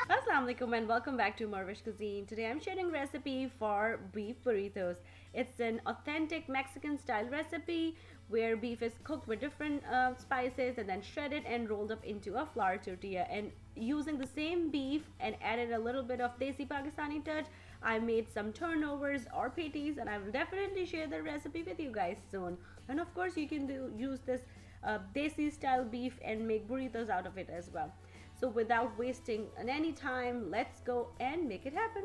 Assalamu alaikum and welcome back to morEwish Cuisine. Today I'm sharing a recipe for beef burritos. It's an authentic Mexican style recipe where beef is cooked with different spices and then shredded and rolled up into a flour tortilla. And using the same beef and added a little bit of desi Pakistani touch, I made some turnovers or patties, and I will definitely share the recipe with you guys soon. And of course, you can use this desi style beef and make burritos out of it as well. So without wasting any time, let's go and make it happen.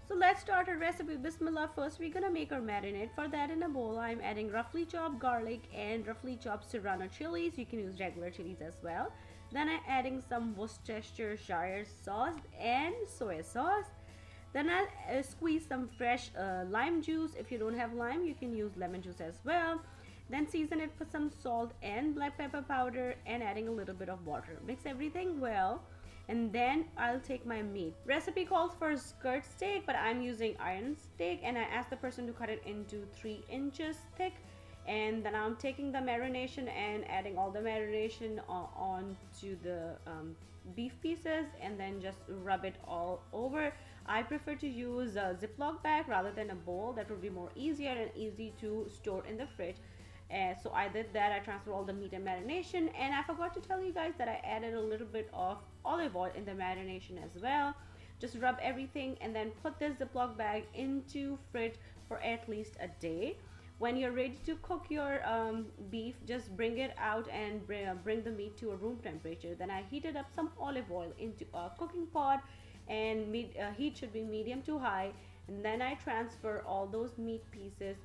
So let's start our recipe. Bismillah. First, we're gonna make our marinade. For that, in a bowl, I'm adding roughly chopped garlic and roughly chopped serrano chilies. You can use regular chilies as well. Then I'm adding some Worcestershire sauce and soy sauce. Then I'll squeeze some fresh lime juice. If you don't have lime, you can use lemon juice as well. Then season it with some salt and black pepper powder and adding a little bit of water. Mix everything well, and then I'll take my meat. Recipe calls for skirt steak, but I'm using iron steak, and I asked the person to cut it into 3 inches thick. And then I'm taking the marination and adding all the marination onto the beef pieces, and then just rub it all over. I prefer to use a Ziploc bag rather than a bowl. That would be more easier and easy to store in the fridge. So I did that. I transferred all the meat and marination, and I forgot to tell you guys that I added a little bit of olive oil in the marination as well. Just rub everything and then put this Ziploc bag into fridge for at least a day. When you're ready to cook your beef, just bring it out and bring the meat to a room temperature. Then I heated up some olive oil into a cooking pot, and heat should be medium to high. And then I transfer all those meat pieces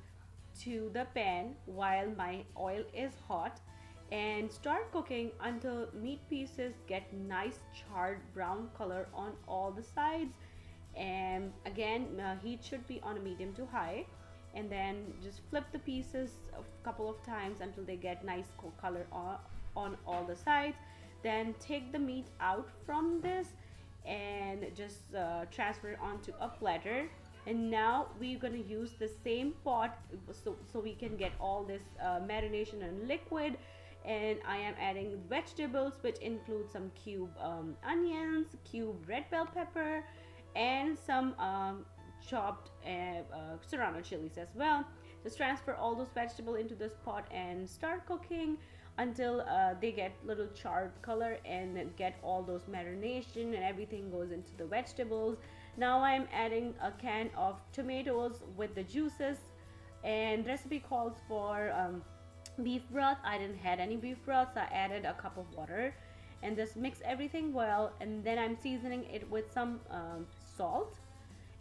to the pan while my oil is hot, and start cooking until meat pieces get nice charred brown color on all the sides. And again, heat should be on a medium to high, and then just flip the pieces a couple of times until they get nice color on all the sides. Then take the meat out from this and just transfer it onto a platter. And now we're going to use the same pot so we can get all this marination and liquid. And I am adding vegetables, which include some cube onions, cube red bell pepper, and some chopped serrano chilies as well. Just transfer all those vegetables into this pot and start cooking until they get little charred color and get all those marination and everything goes into the vegetables. Now I'm adding a can of tomatoes with the juices, and recipe calls for beef broth. I didn't had any beef broth, so I added a cup of water and just mix everything well. And then I'm seasoning it with some salt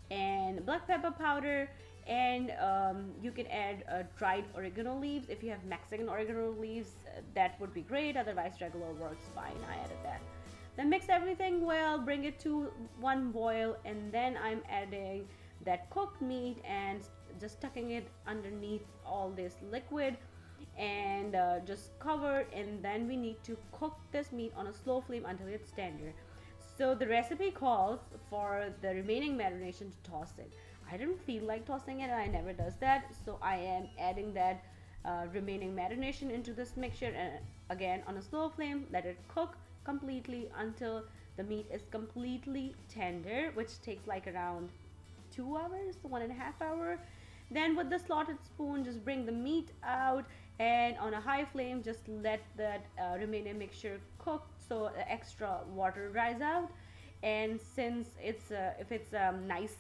and black pepper powder, and you can add dried oregano leaves. If you have Mexican oregano leaves, that would be great. Otherwise, regular works fine. I added that. Then mix everything well, bring it to one boil, and then I'm adding that cooked meat and just tucking it underneath all this liquid, and just cover. And then we need to cook this meat on a slow flame until it's tender. So the recipe calls for the remaining marination to toss it. I didn't feel like tossing it, and I never does that, so I am adding that remaining marination into this mixture, and again on a slow flame, let it cook completely until the meat is completely tender, which takes like around 2 hours, 1.5 hours. Then with the slotted spoon, just bring the meat out, and on a high flame, just let that remaining mixture cook so the extra water dries out. And since if it's nice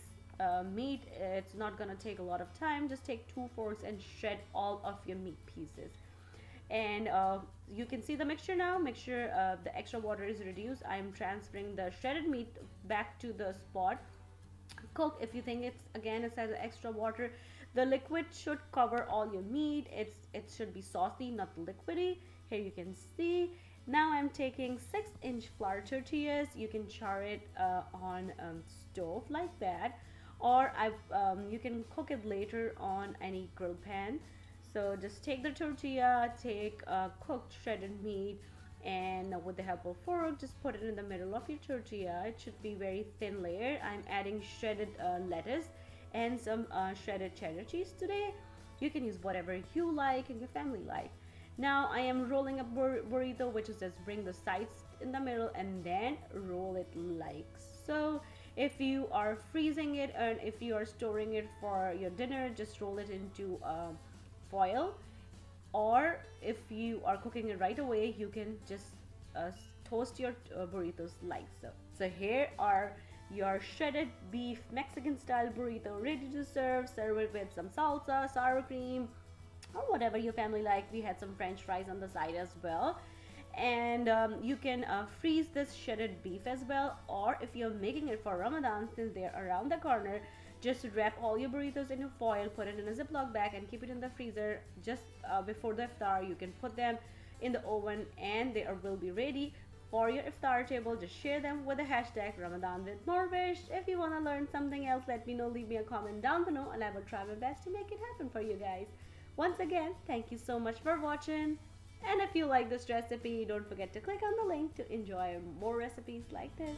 meat, it's not gonna take a lot of time. Just take 2 forks and shred all of your meat pieces. And you can see the mixture now. Make sure the extra water is reduced. I'm transferring the shredded meat back to the spot. Cook. If you think it has extra water, the liquid should cover all your meat. It should be saucy, not liquidy. Here you can see. Now I'm taking 6-inch flour tortillas. You can char it on stove like that, or you can cook it later on any grill pan. So just take the tortilla, take cooked shredded meat, and with the help of fork, just put it in the middle of your tortilla. It should be very thin layer. I'm adding shredded lettuce and some shredded cheddar cheese today. You can use whatever you like and your family like. Now I am rolling a burrito, which is just bring the sides in the middle and then roll it like so. If you are freezing it and if you are storing it for your dinner, just roll it into foil, or if you are cooking it right away, you can just uh, toast your burritos like so. So here are your shredded beef Mexican style burrito ready to serve. Serve it with some salsa, sour cream, or whatever your family like. We had some french fries on the side as well. And you can freeze this shredded beef as well, or if you're making it for Ramadan, since they're around the corner, just wrap all your burritos in a foil, put it in a Ziploc bag, and keep it in the freezer. Just before the iftar, you can put them in the oven, and they will be ready for your iftar table. Just share them with the hashtag Ramadan with morEwish. If you want to learn something else, let me know. Leave me a comment down below, and I will try my best to make it happen for you guys. Once again, thank you so much for watching. And if you like this recipe, don't forget to click on the link to enjoy more recipes like this.